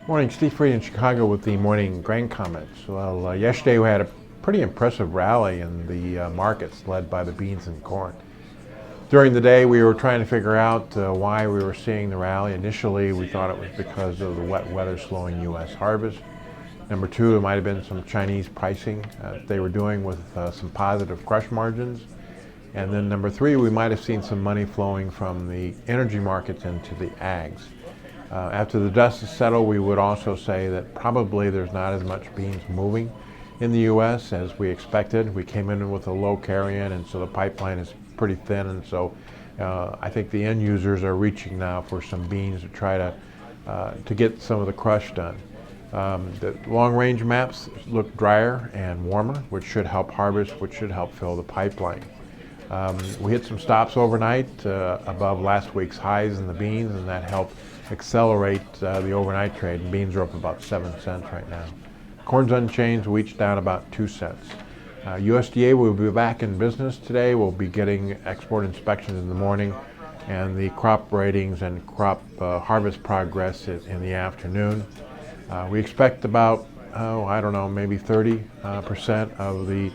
Morning, Steve Freed in Chicago with the morning grain comments. Well, yesterday we had a pretty impressive rally in the markets led by the beans and corn. During the day we were trying to figure out why we were seeing the rally. Initially we thought it was because of the wet weather slowing U.S. harvest. Number two, it might have been some Chinese pricing they were doing with some positive crush margins. And then number three, we might have seen some money flowing from the energy markets into the ags. After the dust is settled, we would also say that probably there's not as much beans moving in the U.S. as we expected. We came in with a low carry-in, and so the pipeline is pretty thin, and so I think the end users are reaching now for some beans to try to get some of the crush done. The long-range maps look drier and warmer, which should help harvest, which should help fill the pipeline. We hit some stops overnight above last week's highs in the beans, and that helped accelerate the overnight trade. Beans are up about 7 cents right now. Corn's unchanged, wheat's down about 2 cents. USDA will be back in business today. We'll be getting export inspections in the morning and the crop ratings and crop harvest progress in the afternoon. We expect about, maybe 30% of the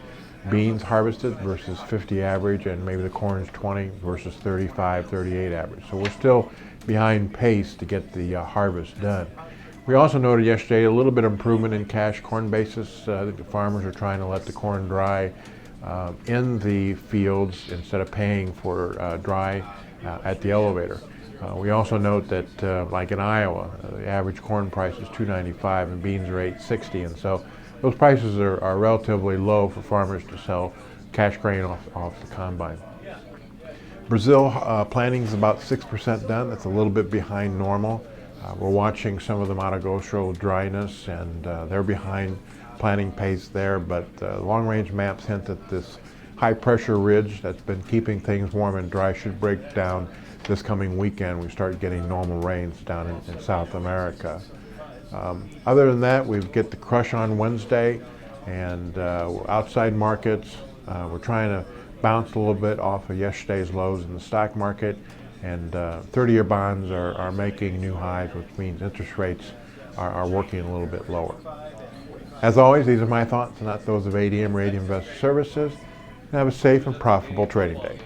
beans harvested versus 50 average, and maybe the corn's 20 versus 35, 38 average. So we're still behind pace to get the harvest done. We also noted yesterday a little bit of improvement in cash corn basis. I think the farmers are trying to let the corn dry in the fields instead of paying for dry at the elevator. We also note that like in Iowa, the average corn price is $2.95 and beans are $8.60, and so those prices are relatively low for farmers to sell cash grain off the combine. Brazil planting is about 6% done. That's a little bit behind normal. We're watching some of the Mato Grosso dryness, and they're behind planting pace there, but long-range maps hint that this high-pressure ridge that's been keeping things warm and dry should break down this coming weekend. We start getting normal rains down in South America. Other than that, we get the crush on Wednesday, and outside markets, we're trying to bounce a little bit off of yesterday's lows in the stock market, and 30-year bonds are making new highs, which means interest rates are working a little bit lower. As always, these are my thoughts, not those of ADM or ADM Investor Services, and have a safe and profitable trading day.